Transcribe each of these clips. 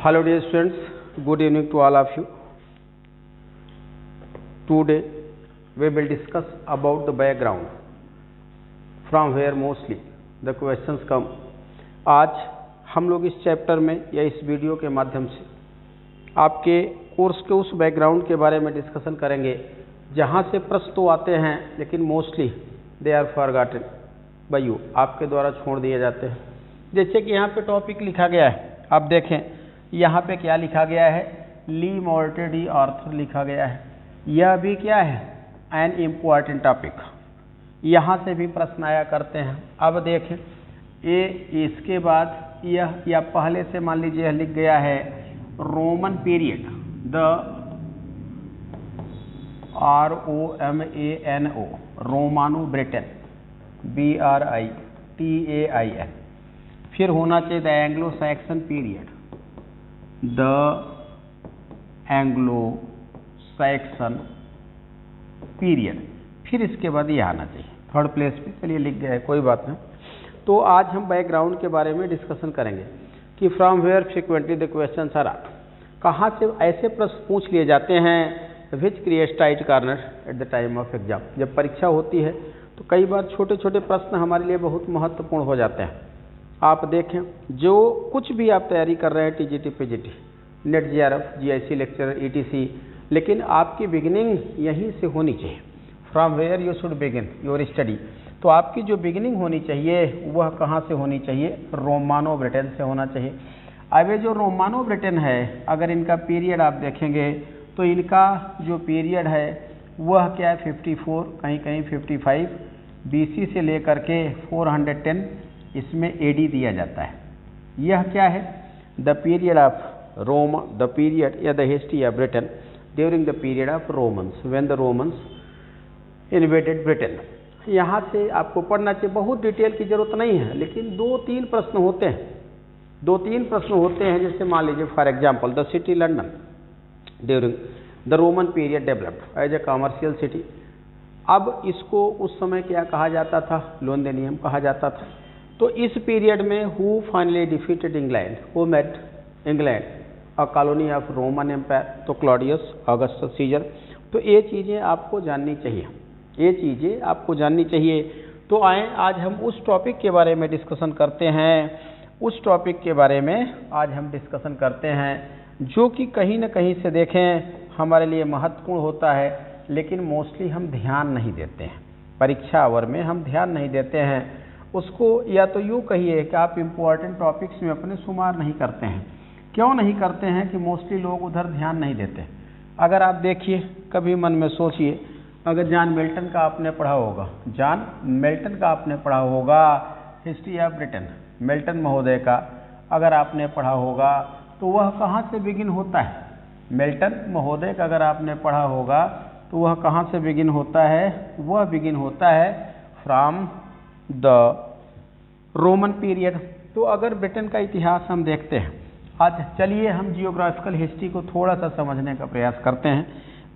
Hello dear students, good evening to all of you. Today we will discuss about the background from where mostly the questions come. आज हम लोग इस chapter में या इस video के माध्यम से आपके कोर्स के उस बैकग्राउंड के बारे में डिस्कशन करेंगे जहाँ से प्रश्न तो आते हैं लेकिन mostly they are forgotten by you, आपके द्वारा छोड़ दिए जाते हैं। जैसे कि यहाँ पे टॉपिक लिखा गया है, आप देखें यहाँ पे क्या लिखा गया है, ली मोर्टेडी आर्थर लिखा गया है। यह भी क्या है, एन इम्पॉर्टेंट टॉपिक, यहाँ से भी प्रश्न आया करते हैं। अब देखें इसके बाद यह या पहले से मान लीजिए लिख गया है Roman period, the ROMANO Romano Britain BRITAIN। फिर होना चाहिए the Anglo Saxon period, the Anglo Saxon period. फिर इसके बाद ये आना चाहिए थर्ड प्लेस पे। चलिए लिख गया है, कोई बात नहीं। तो आज हम बैकग्राउंड के बारे में डिस्कशन करेंगे कि from where frequently the questions are asked, कहाँ से ऐसे प्रश्न पूछ लिए जाते हैं which creates tight corner at the time of exam. जब परीक्षा होती है तो कई बार छोटे छोटे प्रश्न हमारे लिए बहुत महत्वपूर्ण हो जाते हैं। आप देखें जो कुछ भी आप तैयारी कर रहे हैं, TGT PGT, NET JRF GIC lecturer ETC, लेकिन आपकी बिगिनिंग यहीं से होनी चाहिए। From where you should begin your study. तो आपकी जो बिगिनिंग होनी चाहिए वह कहाँ से होनी चाहिए, रोमानो ब्रिटेन से होना चाहिए। अब ये जो रोमानो ब्रिटेन है, अगर इनका पीरियड आप देखेंगे तो इनका जो पीरियड है वह क्या है 54, कहीं कहीं 55 BC से लेकर के 410 इसमें AD दिया जाता है। यह क्या है, the period of Rome, the period या the history of Britain during the period of Romans when the Romans invaded Britain. यहाँ से आपको पढ़ना चाहिए, बहुत डिटेल की जरूरत नहीं है, लेकिन 2-3 प्रश्न होते हैं, 2-3 प्रश्न होते हैं। जैसे मान लीजिए for example the city London during the Roman period developed as a commercial city. अब इसको उस समय क्या कहा जाता था, लोन्देनियम कहा जाता था। तो इस पीरियड में who finally defeated England, who made England a colony of Roman Empire, तो क्लॉडियस ऑगस्टस सीजर। तो ये चीज़ें आपको जाननी चाहिए, ये चीज़ें आपको जाननी चाहिए। तो आए आज हम उस टॉपिक के बारे में डिस्कशन करते हैं, उस टॉपिक के बारे में आज हम डिस्कशन करते हैं जो कि कहीं ना कहीं से देखें हमारे लिए महत्वपूर्ण होता है, लेकिन मोस्टली हम ध्यान नहीं देते हैं। परीक्षा आवर में हम ध्यान नहीं देते हैं उसको, या तो यूँ कहिए कि आप इम्पोर्टेंट टॉपिक्स में अपने शुमार नहीं करते हैं। क्यों नहीं करते हैं कि मोस्टली लोग उधर ध्यान नहीं देते। अगर आप देखिए, कभी मन में सोचिए, अगर जॉन मिल्टन का आपने पढ़ा होगा, जॉन मिल्टन का आपने पढ़ा होगा हिस्ट्री ऑफ ब्रिटेन, मिल्टन महोदय का अगर आपने पढ़ा होगा तो वह कहाँ से बिगिन होता है, मिल्टन महोदय का अगर आपने पढ़ा होगा तो वह कहाँ से बिगिन होता है, वह बिगिन होता है फ्रॉम द रोमन पीरियड। तो अगर ब्रिटेन का इतिहास हम देखते हैं आज, चलिए हम जियोग्राफिकल हिस्ट्री को थोड़ा सा समझने का प्रयास करते हैं।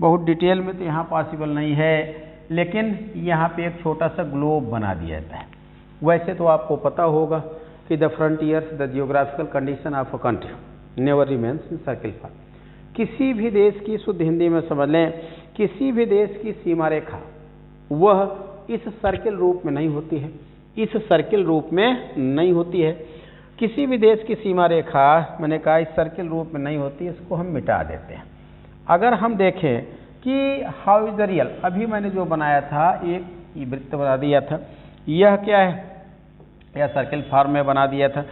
बहुत डिटेल में तो यहाँ पॉसिबल नहीं है, लेकिन यहाँ पे एक छोटा सा ग्लोब बना दिया जाता है। वैसे तो आपको पता होगा कि the frontiers the geographical condition of a country never remains in circle form. किसी भी देश की, शुद्ध हिंदी में समझ लें, किसी भी देश की सीमा रेखा वह इस सर्किल रूप में नहीं होती है, इस सर्किल रूप में नहीं होती है। किसी भी देश की सीमा रेखा, मैंने कहा, इस सर्किल रूप में नहीं होती, इसको हम मिटा देते हैं। अगर हम देखें कि हाउ इज द रियल, अभी मैंने जो बनाया था एक वृत्त बना दिया था, यह क्या है, यह सर्किल फॉर्म में बना दिया था।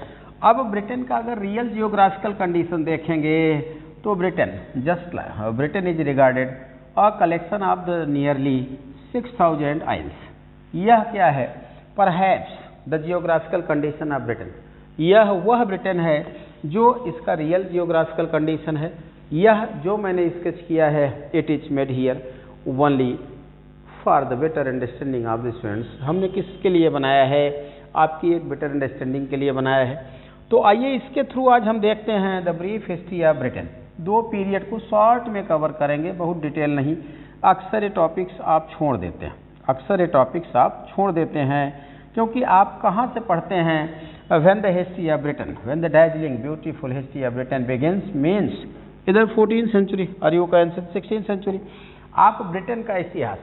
अब ब्रिटेन का अगर रियल जियोग्राफिकल कंडीशन देखेंगे तो Britain is regarded a collection of the nearly 6000 आइल्स। यह क्या है, perhaps the geographical condition of Britain. यह वह ब्रिटेन है जो इसका रियल जियोग्राफिकल कंडीशन है। यह जो मैंने स्केच किया है, it is made here only for the better understanding of the students. हमने किसके लिए बनाया है, आपकी एक बेटर अंडरस्टैंडिंग के लिए बनाया है। तो आइए इसके थ्रू आज हम देखते हैं the brief history of Britain. 2 period को शॉर्ट में कवर करेंगे, बहुत डिटेल नहीं। अक्सर ये टॉपिक्स आप छोड़ देते हैं, अक्सर ये टॉपिक्स आप छोड़ देते हैं क्योंकि आप कहाँ से पढ़ते हैं, when the history of Britain, when the Darjeeling beautiful history of Britain begins means इधर 14th सेंचुरी और you can say 16th century. आप ब्रिटेन का इतिहास,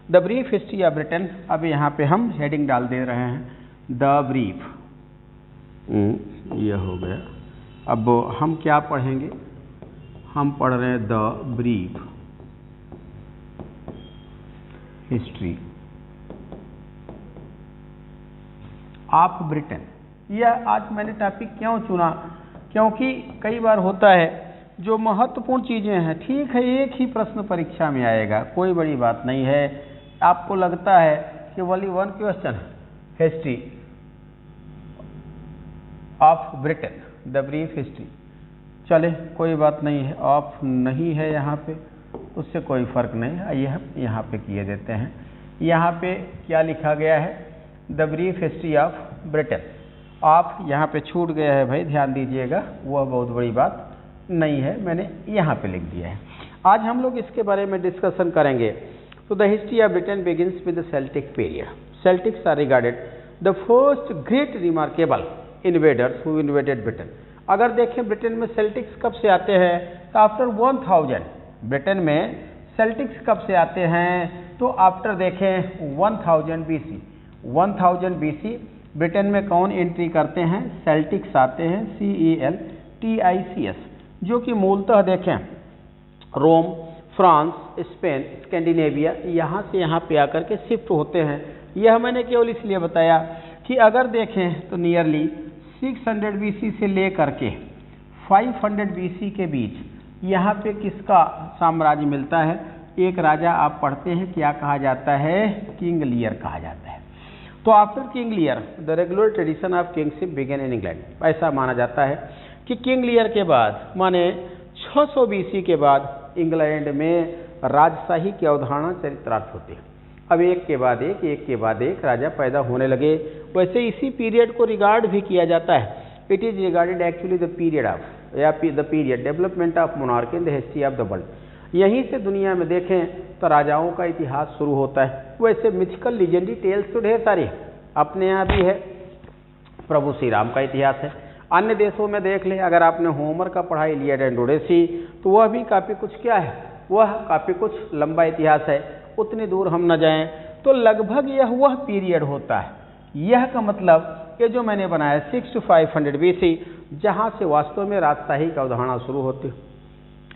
the brief history of Britain, अब यहाँ पे हम हेडिंग डाल दे रहे हैं द ब्रीफ, यह हो गया। अब हम क्या पढ़ेंगे, हम पढ़ रहे हैं the brief history of Britain. यह आज मैंने टॉपिक क्यों चुना, क्योंकि कई बार होता है जो महत्वपूर्ण चीज़ें हैं, ठीक है एक ही प्रश्न परीक्षा में आएगा, कोई बड़ी बात नहीं है। आपको लगता है कि only one question, history of Britain, the brief history, चले कोई बात नहीं है, ऑफ नहीं है यहाँ पे, उससे कोई फर्क नहीं है। आइए हम यहाँ पे किए देते हैं। यहाँ पे क्या लिखा गया है, the brief history of Britain. आप यहाँ पे छूट गया है भाई, ध्यान दीजिएगा, वह बहुत बड़ी बात नहीं है, मैंने यहाँ पे लिख दिया है। आज हम लोग इसके बारे में डिस्कशन करेंगे। तो the history of Britain begins with the Celtic period. Celtics are regarded the first great remarkable invaders who invaded Britain. अगर देखें ब्रिटेन में सेल्टिक्स कब से आते हैं, तो आफ्टर 1000। ब्रिटेन में सेल्टिक्स कब से आते हैं, तो आफ्टर देखें 1000 BC। 1000 BC ब्रिटेन में कौन एंट्री करते हैं, सेल्टिक्स आते हैं, CELTICS, जो कि मूलतः देखें रोम, फ्रांस, स्पेन, स्कैंडिनेविया, यहाँ से यहाँ पे आकर के शिफ्ट होते हैं। यह मैंने केवल इसलिए बताया कि अगर देखें तो नियरली 600 BC से लेकर के 500 BC के बीच यहाँ पे किसका साम्राज्य मिलता है, एक राजा आप पढ़ते हैं क्या कहा जाता है, किंग लियर कहा जाता है। तो after King Lear the regular tradition of kingship began in England. ऐसा माना जाता है कि किंग लियर के बाद माने 600 BC के बाद इंग्लैंड में राजशाही की अवधारणा चरितार्थ होती है। अब एक के बाद एक राजा पैदा होने लगे। वैसे इसी पीरियड को रिगार्ड भी किया जाता है, it is regarded actually the period of या the period development of monarchy in the history of the world. यहीं से दुनिया में देखें तो राजाओं का इतिहास शुरू होता है। वैसे मिथिकल लीजेंडरी टेल्स तो ढेर सारी है, अपने यहाँ भी है, प्रभु श्री राम का इतिहास है। अन्य देशों में देख लें, अगर आपने होमर का पढ़ा इलियड एंड ओडेसी, तो वह भी काफ़ी कुछ क्या है, वह काफ़ी कुछ लंबा इतिहास है, उतनी दूर हम न जाएं। तो लगभग यह वह पीरियड होता है, यह का मतलब ये जो मैंने बनाया 6 to 500 BC, जहाँ से वास्तव में राजशाही का अवधारणा शुरू होती है।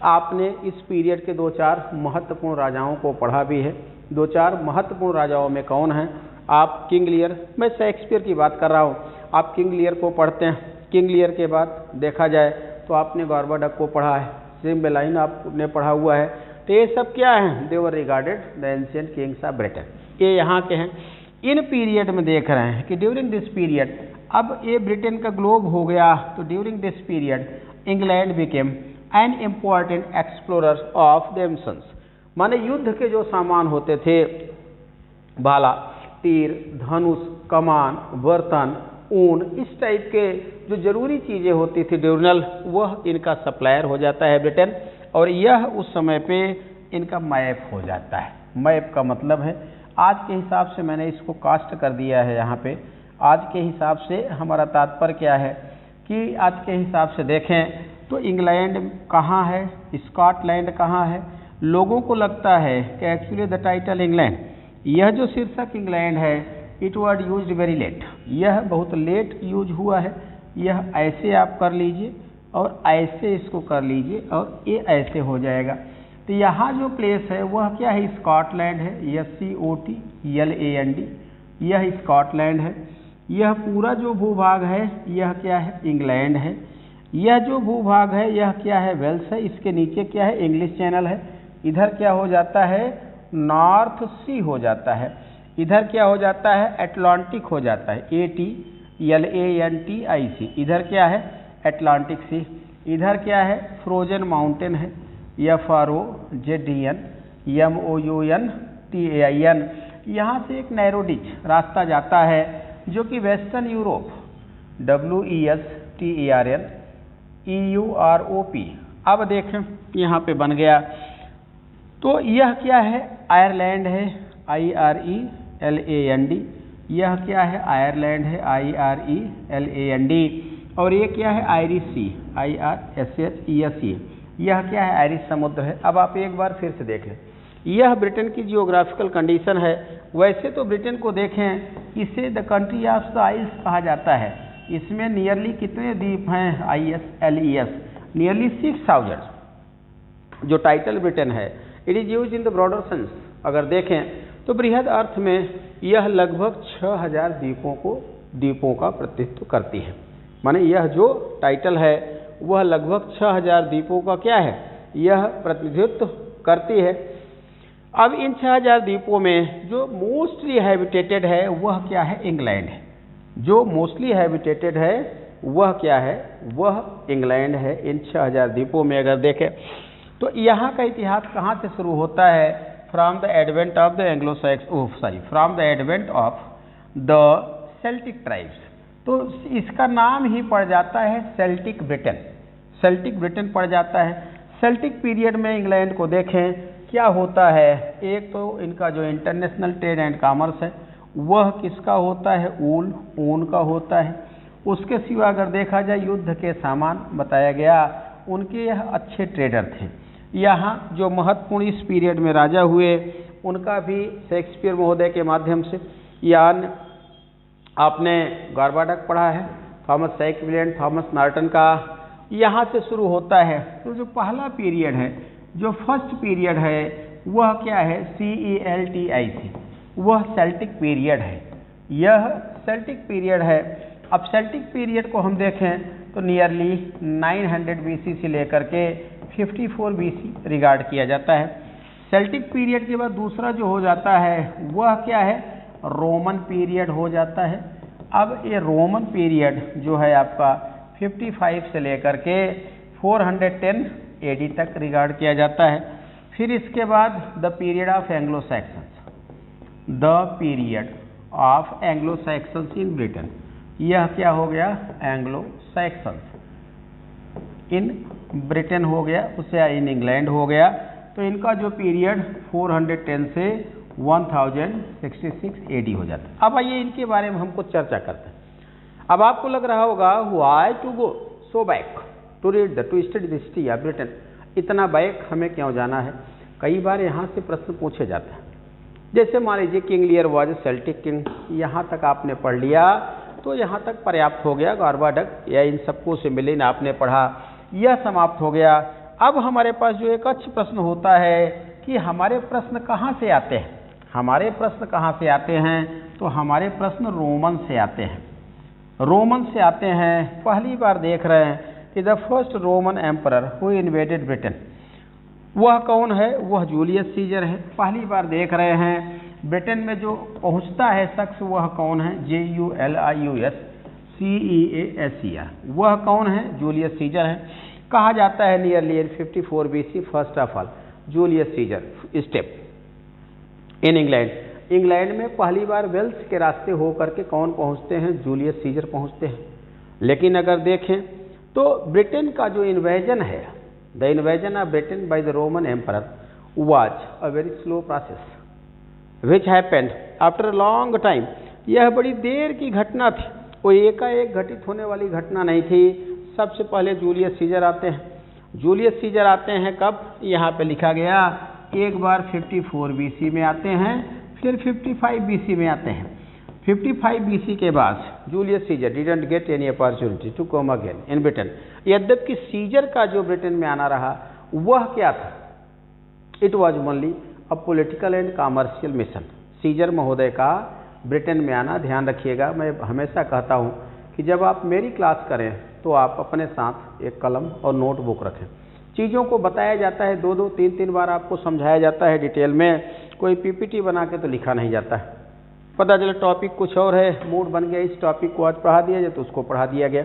आपने इस पीरियड के 2-4 महत्वपूर्ण राजाओं को पढ़ा भी है। 2-4 महत्वपूर्ण राजाओं में कौन हैं, आप किंग लियर, मैं शेक्सपियर की बात कर रहा हूँ, आप किंग लियर को पढ़ते हैं। किंग लियर के बाद देखा जाए तो आपने गॉर्बा को पढ़ा है, सिम्बेलाइन आपने पढ़ा हुआ है। तो ये सब क्या हैं, they were regarded the ancient kings of Britain, ये यहाँ के हैं। इन पीरियड में देख रहे हैं कि ड्यूरिंग दिस पीरियड, अब ये ब्रिटेन का ग्लोब हो गया, तो during this period England became an important explorer of देमसन्स। माने युद्ध के जो सामान होते थे, भाला, तीर, धनुष, कमान, बर्तन, ऊन, इस टाइप के जो जरूरी चीज़ें होती थी ड्यूरनल, वह इनका सप्लायर हो जाता है ब्रिटेन। और यह उस समय पे इनका मैप हो जाता है। मैप का मतलब है, आज के हिसाब से मैंने इसको कास्ट कर दिया है यहाँ पे। आज के हिसाब से हमारा तात्पर्य क्या है कि आज के हिसाब से देखें तो इंग्लैंड कहाँ है, स्कॉटलैंड कहाँ है। लोगों को लगता है कि एक्चुअली द टाइटल इंग्लैंड, यह जो शीर्षक इंग्लैंड है, it word use very late, यह बहुत लेट यूज हुआ है। यह ऐसे आप कर लीजिए और ऐसे इसको कर लीजिए और ये ऐसे हो जाएगा। तो यहाँ जो प्लेस है वह क्या है, स्कॉटलैंड है, SCOTLAND, यह स्कॉटलैंड है। यह पूरा जो भूभाग है यह क्या है, इंग्लैंड है। यह जो भूभाग है यह क्या है, वेल्स है। इसके नीचे क्या है, इंग्लिश चैनल है। इधर क्या हो जाता है, नॉर्थ सी हो जाता है। इधर क्या हो जाता है, अटलांटिक हो जाता है, ATLANTIC। इधर क्या है, अटलांटिक सी। इधर क्या है, फ्रोजन माउंटेन है, FROZEN MOUNTAIN। यहाँ से एक नैरो डिच रास्ता जाता है जो कि वेस्टर्न यूरोप, WESTERN EUROP। अब देखें यहाँ पे बन गया, तो यह क्या है, आयरलैंड है, IRELAND। यह क्या है? आयरलैंड है, IRELAND। और ये क्या है? आयरिश सी, IRSHESE। यह क्या है? आयरिश समुद्र है। अब आप एक बार फिर से देख लें, यह ब्रिटेन की जियोग्राफिकल कंडीशन है। वैसे तो ब्रिटेन को देखें, इसे द कंट्री ऑफ द आइल्स कहा जाता है। इसमें नियरली कितने द्वीप हैं? ISLES, nearly 6000। जो टाइटल ब्रिटेन है, it is use in the broader sense. अगर देखें तो बृहद अर्थ में यह लगभग 6000 द्वीपों का प्रतिनिधित्व करती है। माने यह जो टाइटल है वह लगभग 6000 द्वीपों का क्या है? यह प्रतिनिधित्व करती है। अब इन 6000 द्वीपों में जो मोस्टली हैबिटेटेड है वह क्या है? इंग्लैंड है। जो मोस्टली हैबिटेटेड है वह क्या है? वह इंग्लैंड है। इन 6000 द्वीपों में अगर देखें तो यहाँ का इतिहास कहाँ से शुरू होता है? From the advent of the from the advent of the Celtic tribes. तो इसका नाम ही पड़ जाता है सेल्टिक ब्रिटेन। सेल्टिक ब्रिटेन पड़ जाता है। सेल्टिक पीरियड में इंग्लैंड को देखें क्या होता है? एक तो इनका जो इंटरनेशनल ट्रेड एंड कॉमर्स है वह किसका होता है? ऊन का होता है। उसके सिवा अगर देखा जाए युद्ध के सामान बताया गया, उनके यह अच्छे ट्रेडर थे। यहाँ जो महत्वपूर्ण इस पीरियड में राजा हुए उनका भी शेक्सपियर महोदय के माध्यम से, यान आपने गार्बाडक पढ़ा है, थॉमस शेक्सपियर, थॉमस नॉर्टन का, यहाँ से शुरू होता है। तो जो पहला पीरियड है, जो फर्स्ट पीरियड है वह क्या है? CELTIC, वह सेल्टिक पीरियड है। यह सेल्टिक पीरियड है। अब सेल्टिक पीरियड को हम देखें तो नियरली 900 BC से लेकर के 54 BC रिगार्ड किया जाता है। सेल्टिक पीरियड के बाद दूसरा जो हो जाता है वह क्या है? रोमन पीरियड हो जाता है। अब ये रोमन पीरियड जो है आपका 55 से लेकर के 410 AD तक रिगार्ड किया जाता है। फिर इसके बाद the period of Anglo Saxons, the period of Anglo Saxons in Britain. यह क्या हो गया? एंग्लो सैक्सन्स इन ब्रिटेन हो गया, उससे इन इंग्लैंड हो गया। तो इनका जो पीरियड 410 से 1066 AD हो जाता है। अब आइए इनके बारे में हम कुछ चर्चा करते हैं। अब आपको लग रहा होगा why to go so back to read to study the history of Britain, इतना बैक हमें क्यों जाना है? कई बार यहाँ से प्रश्न पूछे जाते हैं। जैसे मान लीजिए King Lear was Celtic king, यहाँ तक आपने पढ़ लिया तो यहाँ तक पर्याप्त हो गया। गार्बाडक या इन सबको सिमिलिन आपने पढ़ा, यह समाप्त हो गया। अब हमारे पास जो एक अच्छा प्रश्न होता है कि हमारे प्रश्न कहाँ से आते हैं? हमारे प्रश्न कहाँ से आते हैं? तो हमारे प्रश्न रोमन से आते हैं। रोमन से आते हैं। पहली बार देख रहे हैं कि the first Roman emperor who invaded Britain, वह कौन है? वह जूलियस सीजर है। पहली बार देख रहे हैं ब्रिटेन में जो पहुंचता है शख्स वह कौन है? JULIUS CEASER, वह कौन है? जूलियस सीजर है। कहा जाता है nearly 54 BC first of all Julius Caesar step in England. England में पहली बार वेल्स के रास्ते होकर के कौन पहुंचते हैं? जूलियस सीजर पहुंचते हैं। लेकिन अगर देखें तो ब्रिटेन का जो इन्वेजन है, the invasion of Britain by the Roman emperor was a very slow process which happened after a long time. यह बड़ी देर की घटना थी, वो एकाएक घटित होने वाली घटना नहीं थी। सबसे पहले जूलियस सीजर आते हैं। जूलियस सीजर आते हैं कब? यहाँ पे लिखा गया, एक बार 54 BC में आते हैं, फिर 55 BC में आते हैं। 55 BC के बाद Julius Caesar didn't get any opportunity to come again in Britain. यद्यपि सीजर का जो ब्रिटेन में आना रहा वह क्या था? It was only a political and commercial mission. Caesar महोदय का ब्रिटेन में आना, ध्यान रखिएगा, मैं हमेशा कहता हूँ कि जब आप मेरी क्लास करें तो आप अपने साथ एक कलम और नोटबुक रखें। चीज़ों को बताया जाता है, 2-2, 3-3 बार आपको समझाया जाता है डिटेल में। कोई PPT बना के तो लिखा नहीं जाता है। पता चला टॉपिक कुछ और है, मूड बन गया इस टॉपिक को आज पढ़ा दिया जाए तो उसको पढ़ा दिया गया।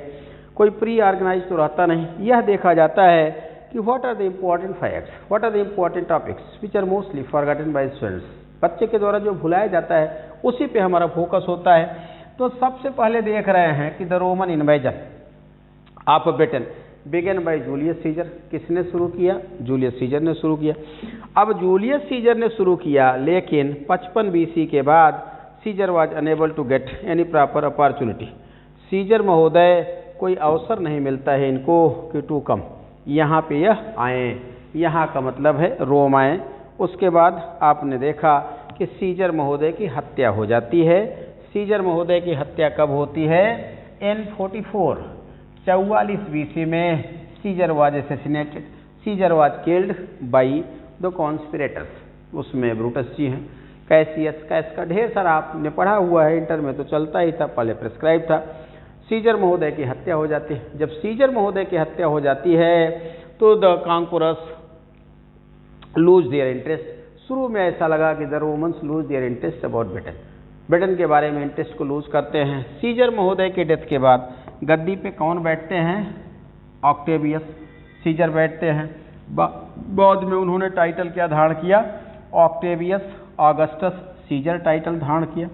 कोई प्री ऑर्गेनाइज तो रहता नहीं। यह देखा जाता है कि what are the important facts, what are the important topics which are mostly forgotten by students. बच्चे के द्वारा जो भुलाया जाता है उसी पे हमारा फोकस होता है। तो सबसे पहले देख रहे हैं कि the Roman invasion of Britain began by Julius Caesar. किसने शुरू किया? जूलियस सीजर ने शुरू किया। अब जूलियस सीजर ने शुरू किया, लेकिन 55 BC के बाद Caesar was unable to get any proper opportunity. Caesar महोदय कोई अवसर नहीं मिलता है इनको कि टू कम, यहाँ पे यह आए, यहाँ का मतलब है रोम आए। उसके बाद आपने देखा कि सीजर महोदय की हत्या हो जाती है। सीजर महोदय की हत्या कब होती है? इन 44 BC में Caesar was assassinated, Caesar was killed by the conspirators. उसमें ब्रूटस जी हैं, कैसियस, कैस का ढेर सारा आपने पढ़ा हुआ है, इंटर में तो चलता ही था, पहले प्रिस्क्राइब था। सीजर महोदय की हत्या हो जाती है। जब सीजर महोदय की हत्या हो जाती है तो द कॉन्कुरस लूज देयर इंटरेस्ट। शुरू में ऐसा लगा कि the Romans lose their interest about Britain, Britain के बारे में इंटरेस्ट को लूज करते हैं। सीजर महोदय के डेथ के बाद गद्दी पे कौन बैठते हैं? ऑक्टेवियस सीजर बैठते हैं। बाद में उन्होंने टाइटल क्या धारण किया? ऑक्टेवियस ऑगस्टस सीजर टाइटल धारण किया।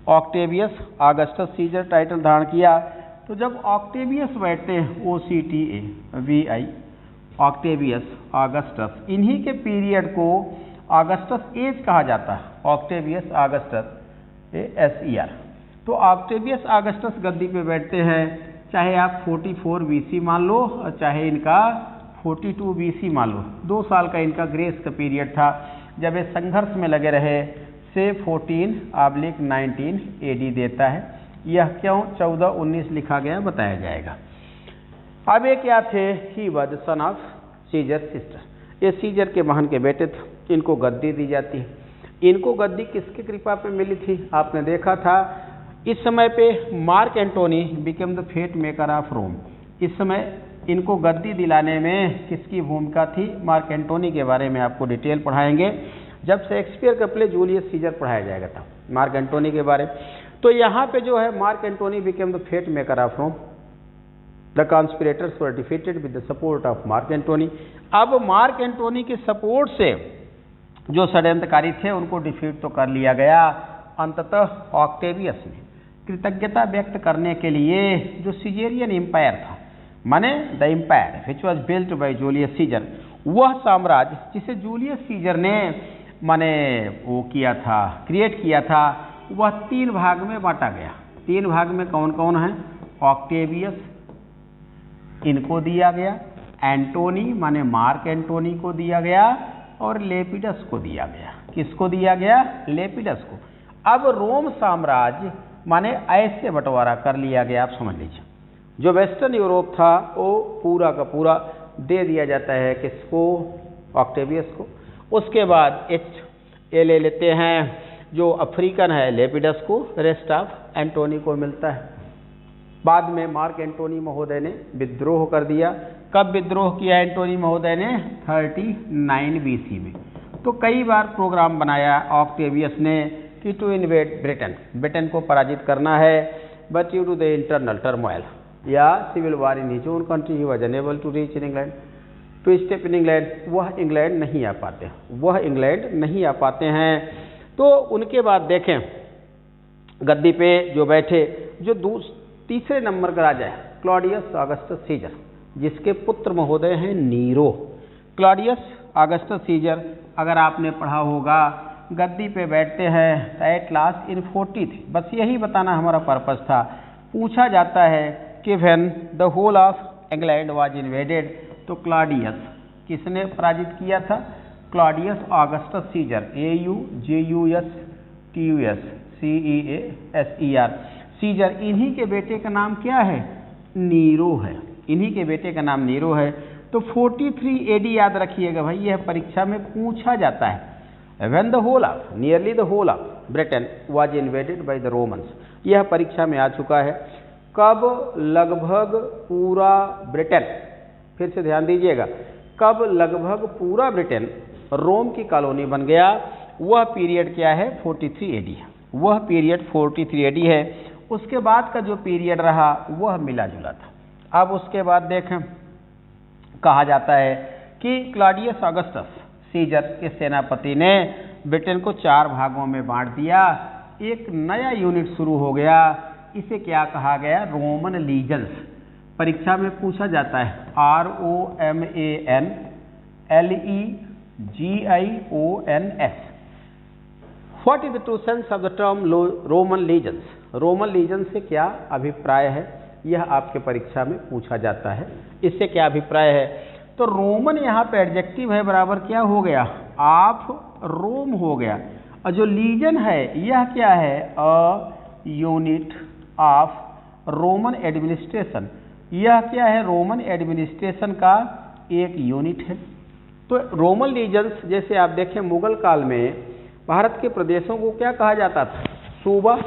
ऑक्टेवियस ऑगस्टस सीजर टाइटल धारण किया। तो जब ऑक्टेवियस बैठते हैं, OCTAVI, ऑक्टेवियस ऑगस्टस, इन्हीं के पीरियड को ऑगस्टस एज कहा जाता है, ऑक्टेवियस ऑगस्टस SER। तो ऑक्टेवियस ऑगस्टस गद्दी पे बैठते हैं, चाहे आप 44 BC मान लो और चाहे इनका 42 BC मान लो। 2 साल का इनका ग्रेस का पीरियड था जब ये संघर्ष में लगे रहे, से 14/19 AD देता है। यह क्यों 14-19 लिखा गया बताया जाएगा। अब ये क्या थे? He was the son of Caesar sister. ये सीजर के बहन के बेटे थे। इनको गद्दी दी जाती है। इनको गद्दी किसकी कृपा पे मिली थी? आपने देखा था इस समय पे Mark Antony became the fate maker of Rome. इस समय इनको गद्दी दिलाने में किसकी भूमिका थी? मार्क एंटोनी के बारे में आपको डिटेल पढ़ाएंगे जब शेक्सपियर का प्ले जूलियस सीजर पढ़ाया जाएगा था, मार्क एंटोनी के बारे। तो यहाँ पे जो है Mark Antony became the fate maker of Rome. The conspirators were defeated with the support of Mark Antony. अब मार्क एंटोनी के सपोर्ट से जो षड्यंत्रकारी थे उनको डिफीट तो कर लिया गया। अंततः ऑक्टेवियस ने कृतज्ञता व्यक्त करने के लिए जो सीजेरियन एम्पायर था, माने the empire which was built by Julius Caesar, वह साम्राज्य जिसे जूलियस सीजर ने माने वो किया था, क्रिएट किया था, वह 3 भाग में बांटा गया। 3 भाग में कौन कौन है? ऑक्टेवियस इनको दिया गया, एंटोनी माने मार्क एंटोनी को दिया गया, और लेपिडस को दिया गया। किसको दिया गया? लेपिडस को। अब रोम साम्राज्य माने ऐसे बंटवारा कर लिया गया, आप समझ लीजिए। जो वेस्टर्न यूरोप था वो पूरा का पूरा दे दिया जाता है किसको? ऑक्टेवियस को। उसके बाद ये ले लेते हैं जो अफ्रीकन है लेपिडस को, रेस्ट ऑफ एंटोनी को मिलता है। बाद में मार्क एंटोनी महोदय ने विद्रोह कर दिया। कब विद्रोह किया एंटोनी महोदय ने? 39 BC में। तो कई बार प्रोग्राम बनाया ऑक्टेवियस ने कि टू इन्वेड ब्रिटेन, ब्रिटेन को पराजित करना है, but due to the internal turmoil या civil war in his own country he was unable to reach in England, to step in England. वह इंग्लैंड नहीं आ पाते, वह इंग्लैंड नहीं आ पाते हैं। तो उनके बाद देखें गद्दी पे जो बैठे, जो तीसरे नंबर का राजा है क्लॉडियस ऑगस्टस सीजर, जिसके पुत्र महोदय हैं नीरो। क्लॉडियस ऑगस्टस सीजर अगर आपने पढ़ा होगा, गद्दी पे बैठते हैं एट लास्ट इन 40 थे। बस यही बताना हमारा पर्पस था। पूछा जाता है कि when the whole of England was invaded, तो क्लॉडियस किसने पराजित किया था? Claudius Augustus Caesar, AUGUSTUS Caesar. इन्हीं के बेटे का नाम क्या है? नीरो है। इन्हीं के बेटे का नाम नीरो है। तो 43 AD याद रखिएगा भाई, यह परीक्षा में पूछा जाता है। When the whole of, nearly the whole of Britain was invaded by the Romans, यह परीक्षा में आ चुका है। कब लगभग पूरा ब्रिटेन, फिर से ध्यान दीजिएगा, कब लगभग पूरा ब्रिटेन रोम की कॉलोनी बन गया, वह पीरियड क्या है? 43 AD है। वह पीरियड 43 AD है। उसके बाद का जो पीरियड रहा वह मिला जुला था। अब उसके बाद देखें, कहा जाता है कि क्लॉडियस ऑगस्टस सीजर के सेनापति ने ब्रिटेन को 4 भागों में बांट दिया। एक नया यूनिट शुरू हो गया, इसे क्या कहा गया? Roman legions. परीक्षा में पूछा जाता है ROMAN LEGIONS, what is the true sense of the term Roman legions? Roman legion से क्या अभिप्राय है, यह आपके परीक्षा में पूछा जाता है। इससे क्या अभिप्राय है? तो रोमन यहाँ पे एडजेक्टिव है, बराबर क्या हो गया, ऑफ रोम हो गया। और जो लीजन है यह क्या है, a unit of Roman administration. यह क्या है, रोमन एडमिनिस्ट्रेशन का एक यूनिट है। तो रोमन लीजन्स, जैसे आप देखें मुगल काल में भारत के प्रदेशों को क्या कहा जाता था, सूबा,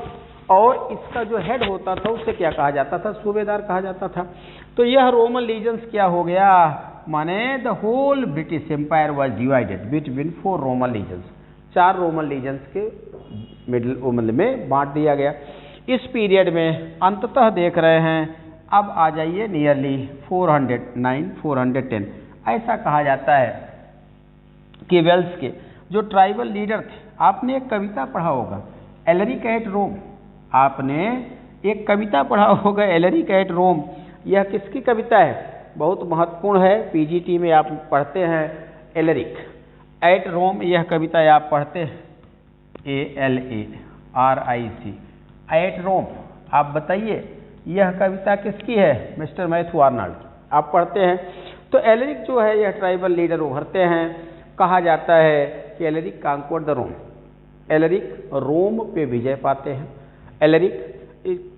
और इसका जो हेड होता था उसे क्या कहा जाता था, सूबेदार कहा जाता था। तो यह रोमन लीजन्स क्या हो गया, माने the whole British empire was divided between 4 Roman legions. 4 Roman legions के मिडिल में बांट दिया गया। इस पीरियड में अंततः देख रहे हैं, अब आ जाइए नियरली 409 410, ऐसा कहा जाता है कि वेल्स के जो ट्राइबल लीडर थे, आपने एक कविता पढ़ा होगा एलरिक एट रोम, आपने एक कविता पढ़ा होगा एलरिक एट रोम। यह किसकी कविता है, बहुत महत्वपूर्ण है, पीजीटी में आप पढ़ते हैं एलरिक एट रोम, यह कविता आप पढ़ते हैं ALARIC एट रोम। आप बताइए यह कविता किसकी है, मिस्टर मैथ्यू आर्नल्ड, आप पढ़ते हैं। तो एलरिक जो है यह ट्राइबल लीडर उभरते हैं। कहा जाता है कि एलरिक कांक्वर्ड द रोम, एलरिक रोम पे विजय पाते हैं, एलरिक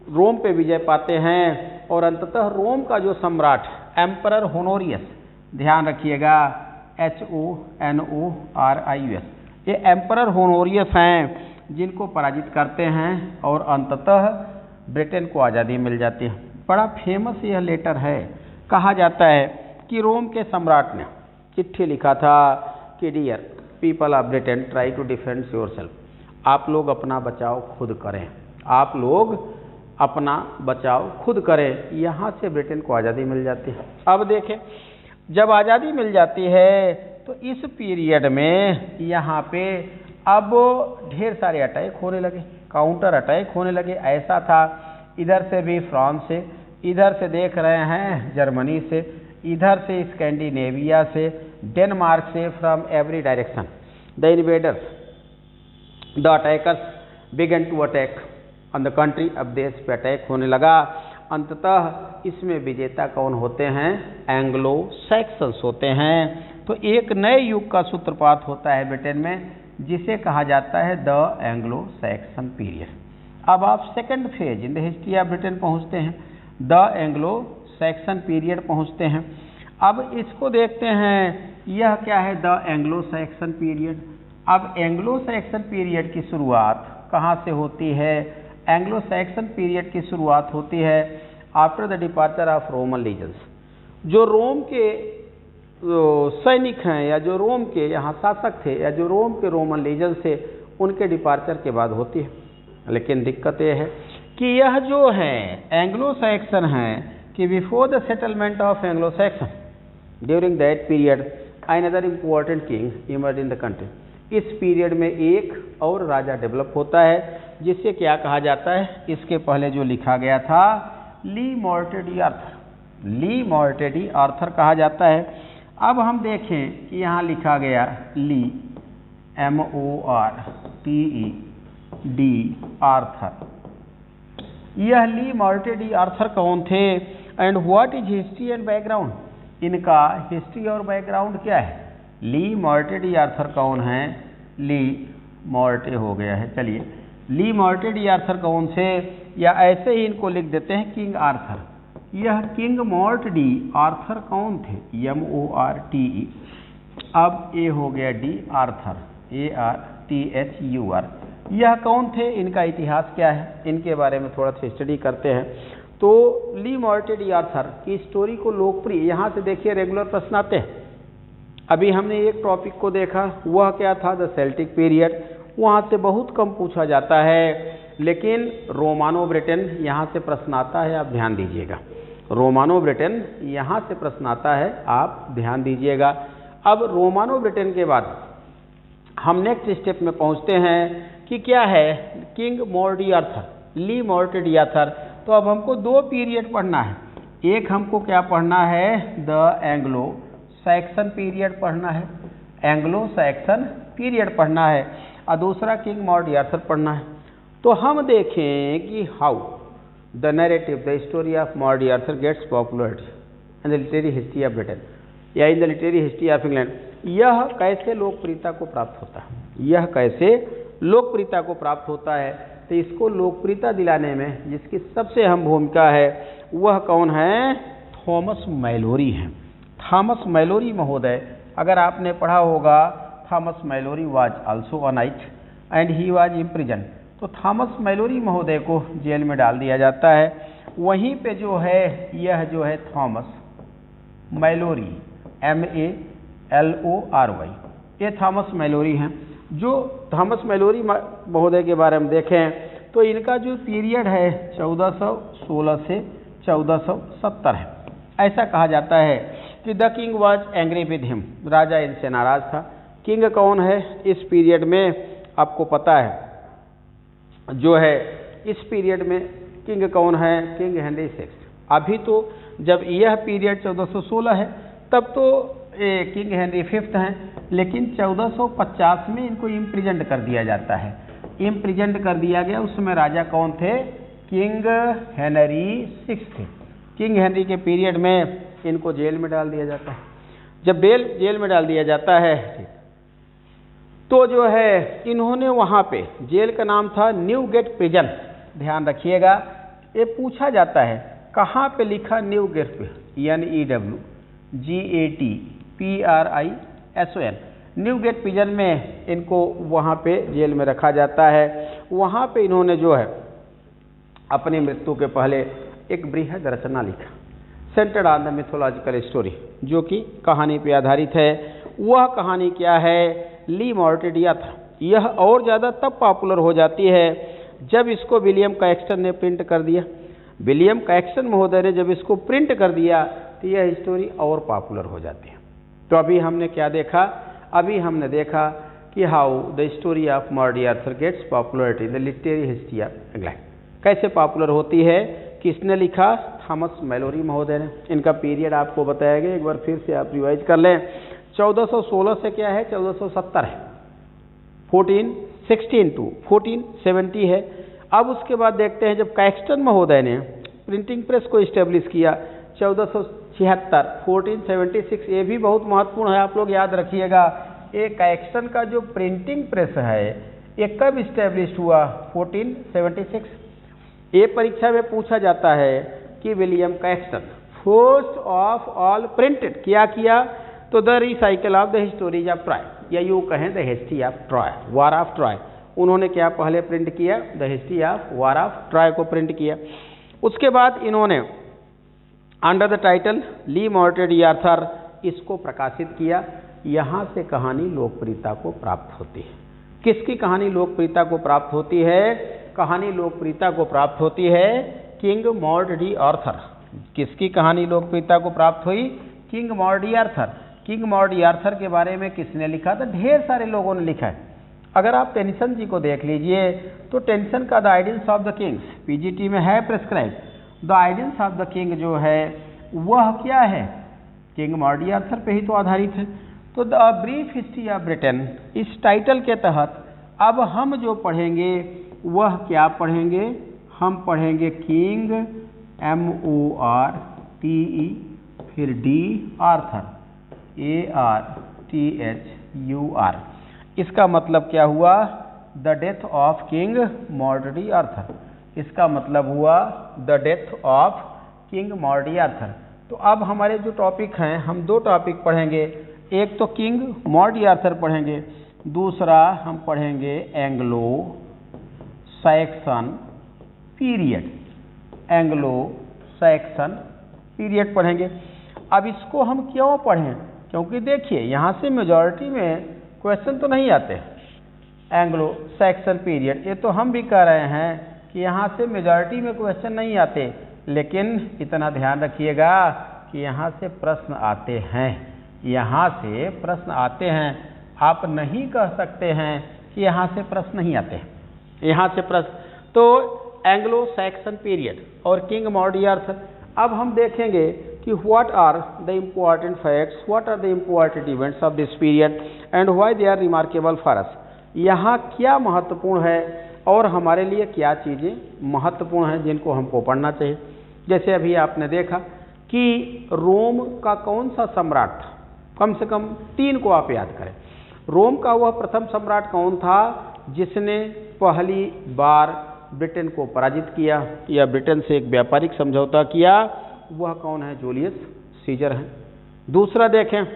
रोम पे विजय पाते हैं और अंततः रोम का जो सम्राट एम्परर होनोरियस, ध्यान रखिएगा HONORIUS, ये एम्परर होनोरियस हैं जिनको पराजित करते हैं और अंततः ब्रिटेन को आज़ादी मिल जाती है। बड़ा फेमस यह लेटर है। कहा जाता है कि रोम के सम्राट ने चिट्ठी लिखा था कि dear people of Britain try to defend yourself, आप लोग अपना बचाव खुद करें, आप लोग अपना बचाव खुद करें, यहाँ से ब्रिटेन को आज़ादी मिल जाती है। अब देखें जब आज़ादी मिल जाती है तो इस पीरियड में यहाँ पे अब ढेर सारे अटैक होने लगे, काउंटर अटैक होने लगे। ऐसा था इधर से भी फ्रांस से, इधर से देख रहे हैं जर्मनी से, इधर से स्कैंडिनेविया से, डेनमार्क से, from every direction the invaders the attackers began to attack on the country. अब देश पे अटैक होने लगा। अंततः इसमें विजेता कौन होते हैं, एंग्लो सैक्सन्स होते हैं। तो एक नए युग का सूत्रपात होता है ब्रिटेन में जिसे कहा जाता है द एंग्लो सैक्सन पीरियड। अब आप second phase in the history of Britain पहुंचते हैं, द एंग्लो सैक्सन पीरियड पहुंचते हैं। अब इसको देखते हैं, यह क्या है, द एंग्लो सैक्सन पीरियड। अब एंग्लो सैक्सन पीरियड की शुरुआत कहाँ से होती है, एंग्लो सैक्सन पीरियड की शुरुआत होती है after the departure of Roman lesions. जो रोम के सैनिक हैं या जो रोम के यहाँ शासक थे या जो रोम के रोमन लीजन थे उनके डिपार्चर के बाद होती है। लेकिन दिक्कत यह है कि यह जो है एंग्लो सैक्सन है कि before the settlement of Anglo Saxon during that period another important king emerge in the country. इस पीरियड में एक और राजा डेवलप होता है जिसे क्या कहा जाता है, इसके पहले जो लिखा गया था ली मॉर्टेडी आर्थर, ली मॉर्टेडी आर्थर कहा जाता है। अब हम देखें कि यहाँ लिखा गया ली MORTED आर्थर, यह ली मॉर्टेडी आर्थर कौन थे and what is history and background, इनका हिस्ट्री और बैकग्राउंड क्या है। ली मॉर्टेडी आर्थर कौन है, ली मॉर्टे हो गया है, चलिए ली मॉर्टेडी आर्थर कौन से, या ऐसे ही इनको लिख देते हैं किंग आर्थर। यह किंग मॉर्टेडी आर्थर कौन थे, MORTE। अब ए हो गया डी आर्थर, ARTHUR। यह कौन थे, इनका इतिहास क्या है, इनके बारे में थोड़ा सा स्टडी करते हैं। तो ली मॉर्टेडी आर्थर की स्टोरी को लोकप्रिय, यहाँ से देखिए रेगुलर प्रश्न आते हैं। अभी हमने एक टॉपिक को देखा, वह क्या था, द सेल्टिक पीरियड, वहाँ से बहुत कम पूछा जाता है। लेकिन रोमानो ब्रिटेन यहाँ से प्रश्न आता है, आप ध्यान दीजिएगा, रोमानो ब्रिटेन यहाँ से प्रश्न आता है, आप ध्यान दीजिएगा। अब रोमानो ब्रिटेन के बाद हम नेक्स्ट स्टेप में पहुँचते हैं कि क्या है, किंग मॉर्टेडी आर्थर, ली मॉर्टेडी आर्थर। तो अब हमको दो पीरियड पढ़ना है, एक हमको क्या पढ़ना है, द एंग्लो सैक्सन पीरियड पढ़ना है, एंग्लो सैक्सन पीरियड पढ़ना है। और दूसरा किंग मॉर्ड आर्थर पढ़ना है। तो हम देखें कि how the narrative the story of Morte Arthur gets popularity in the literary history of Britain या in the literary history of England. यह कैसे लोकप्रियता को प्राप्त होता है, यह कैसे लोकप्रियता को प्राप्त होता है। तो इसको लोकप्रियता दिलाने में जिसकी सबसे अहम भूमिका है वह कौन है, थॉमस मैलोरी हैं। थॉमस मैलोरी महोदय, अगर आपने पढ़ा होगा Thomas Malory was also a knight and he was imprison. तो थॉमस मैलोरी महोदय को जेल में डाल दिया जाता है। वहीं पे जो है यह जो है थॉमस मैलोरी MALORY, ये थॉमस मैलोरी हैं। जो थॉमस मैलोरी महोदय के बारे में देखें तो इनका जो पीरियड है 1416 से 1470 है। ऐसा कहा जाता है कि the king was angry with him, राजा इनसे नाराज था। किंग कौन है इस पीरियड में, आपको पता है जो है इस पीरियड में किंग कौन है, किंग हेनरी VI। अभी तो जब यह पीरियड 1416 है तब तो किंग हेनरी V हैं, लेकिन 1450 में इनको इम्प्रिजेंट कर दिया जाता है। इम्प्रिजेंट कर दिया गया, उसमें राजा कौन थे, किंग हेनरी VI थे। किंग हेनरी के पीरियड में इनको जेल में डाल दिया जाता है। जब जेल में डाल दिया जाता है तो जो है इन्होंने वहाँ पे, जेल का नाम था न्यूगेट प्रिजन, ध्यान रखिएगा। ये पूछा जाता है कहाँ पे लिखा न्यूगेट, NEWGATPRISON, न्यूगेट प्रिजन में इनको वहाँ पे जेल में रखा जाता है। वहाँ पे इन्होंने जो है अपनी मृत्यु के पहले एक बृहद रचना लिखा, centred on the mythological story, जो कि कहानी पे आधारित है। वह कहानी क्या है, ली मॉर्टेडिया था। यह और ज़्यादा तब पॉपुलर हो जाती है जब इसको विलियम कैक्सटन ने प्रिंट कर दिया। विलियम कैक्सटन महोदय ने जब इसको प्रिंट कर दिया तो यह स्टोरी और पॉपुलर हो जाती है। तो अभी हमने क्या देखा, अभी हमने देखा कि how the story of Morte Arthur gets popularity in the literary history of England. कैसे पॉपुलर होती है, किसने लिखा, थॉमस मैलोरी महोदय ने। इनका पीरियड आपको बताया गया, एक बार फिर से आप रिवाइज कर लें। 1416 से क्या है, 1470 है, 1416 टू 1470 है। अब उसके बाद देखते हैं जब कैक्सटन महोदय ने प्रिंटिंग प्रेस को इस्टेब्लिश किया 1476, 1476, ये भी बहुत महत्वपूर्ण है, आप लोग याद रखिएगा। ये कैक्सटन का जो प्रिंटिंग प्रेस है ये कब इस्टेब्लिश हुआ, 1476। ये परीक्षा में पूछा जाता है कि William Caxton first of all printed क्या किया, तो the recuyell of the histories of Troy, या यूँ कहें the history of Troy, war of Troy. उन्होंने क्या पहले प्रिंट किया, the history of war of Troy को प्रिंट किया। उसके बाद इन्होंने under the title Le Morte d Arthur इसको प्रकाशित किया। यहाँ से कहानी लोकप्रियता को प्राप्त होती है। किसकी कहानी लोकप्रियता को प्राप्त होती है, कहानी लोकप्रियता को प्राप्त होती है किंग मॉर्ड आर्थर। किसकी कहानी लोकप्रियता को प्राप्त हुई, king Morte Arthur. King Morte Arthur के बारे में किसने लिखा था, ढेर सारे लोगों ने लिखा है। अगर आप टेंशन जी को देख लीजिए तो टेंशन का the ideals of the Kings PGT में है prescribe. The ideals of the king जो है वह क्या है, किंग मॉर्ड आर्थर पे ही तो आधारित है। तो the brief history of Britain इस टाइटल के तहत अब हम जो पढ़ेंगे वह क्या पढ़ेंगे, हम पढ़ेंगे किंग MORTE फिर D आर्थर ARTHUR। इसका मतलब क्या हुआ, the death of king Morte Arthur. इसका मतलब हुआ the death of king Morte Arthur. तो अब हमारे जो टॉपिक हैं, हम दो टॉपिक पढ़ेंगे। एक तो किंग मॉर्ड आर्थर पढ़ेंगे, दूसरा हम पढ़ेंगे Anglo Saxon period. Anglo Saxon period पढ़ेंगे। अब इसको हम क्यों पढ़ें, क्योंकि देखिए यहाँ से मेजॉरिटी में क्वेश्चन तो नहीं आते। एंग्लो सैक्सन पीरियड, ये तो हम भी कह रहे हैं कि यहाँ से मेजॉरिटी में क्वेश्चन नहीं आते, लेकिन इतना ध्यान रखिएगा कि यहाँ से प्रश्न आते हैं, यहाँ से प्रश्न आते हैं। आप नहीं कह सकते हैं कि यहाँ से प्रश्न नहीं आते हैं, यहाँ से प्रश्न। तो एंग्लो सैक्सन पीरियड और किंग मॉर्ड आर्थर। अब हम देखेंगे कि what are the important facts, what are the important events of this period and why they are remarkable for us। यहाँ क्या महत्वपूर्ण है और हमारे लिए क्या चीज़ें महत्वपूर्ण हैं जिनको हमको पढ़ना चाहिए। जैसे अभी आपने देखा कि रोम का कौन सा सम्राट था, कम से कम 3 को आप याद करें। रोम का वह प्रथम सम्राट कौन था जिसने पहली बार ब्रिटेन को पराजित किया या ब्रिटेन से एक व्यापारिक समझौता किया, वह कौन है? जूलियस सीजर है। दूसरा देखें,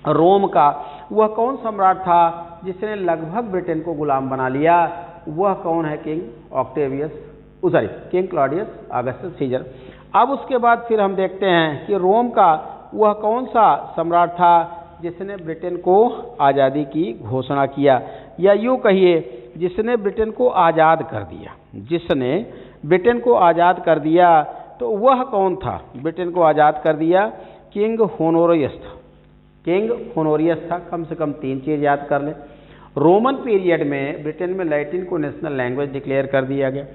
रोम का वह कौन सम्राट था जिसने लगभग ब्रिटेन को गुलाम बना लिया, वह कौन है? King Claudius Augustus Caesar. अब उसके बाद फिर हम देखते हैं कि रोम का वह कौन सा सम्राट था जिसने ब्रिटेन को आज़ादी की घोषणा किया, या यूँ कहिए जिसने ब्रिटेन को आज़ाद कर दिया। जिसने ब्रिटेन को आज़ाद कर दिया तो वह कौन था? ब्रिटेन को आज़ाद कर दिया किंग होनोरियस था। किंग होनोरियस था। कम से कम 3 चीज़ याद कर लें। रोमन पीरियड में ब्रिटेन में लैटिन को नेशनल लैंग्वेज डिक्लेयर कर दिया गया।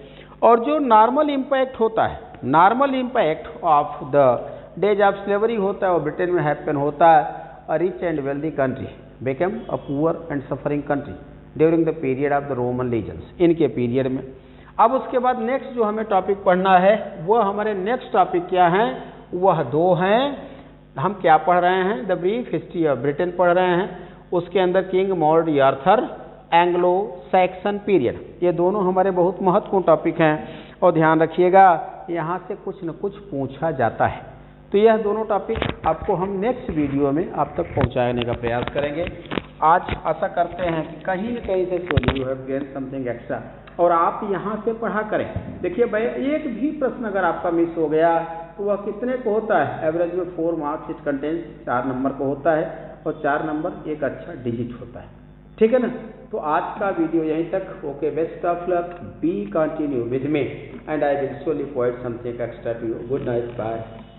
और जो नॉर्मल इम्पैक्ट होता है, normal impact of the days of slavery होता है, वो ब्रिटेन में हैपन होता है। A rich and wealthy country become a poor and suffering country during the period of the Roman लीजेंस, इनके पीरियड में। अब उसके बाद नेक्स्ट जो हमें टॉपिक पढ़ना है, वह हमारे नेक्स्ट टॉपिक क्या हैं? वह 2 हैं। हम क्या पढ़ रहे हैं? The brief history of Britain पढ़ रहे हैं। उसके अंदर king mod Arthur, Anglo Saxon period, ये दोनों हमारे बहुत महत्वपूर्ण टॉपिक हैं। और ध्यान रखिएगा, यहाँ से कुछ न कुछ पूछा जाता है। तो यह दोनों टॉपिक आपको हम नेक्स्ट वीडियो में आप तक पहुँचाने का प्रयास करेंगे। आज आशा करते हैं कि कहीं न कहीं से you have gain something extra, और आप यहाँ से पढ़ा करें। देखिए भाई, एक भी प्रश्न अगर आपका मिस हो गया तो वह कितने को होता है? एवरेज में 4 मार्क्स इट कंटेन्स, 4 नंबर को होता है, और 4 नंबर एक अच्छा डिजिट होता है। ठीक है ना? तो आज का वीडियो यहीं तक। Okay, best of luck, B continue with me and I will surely provide something extra to you. Good night, bye.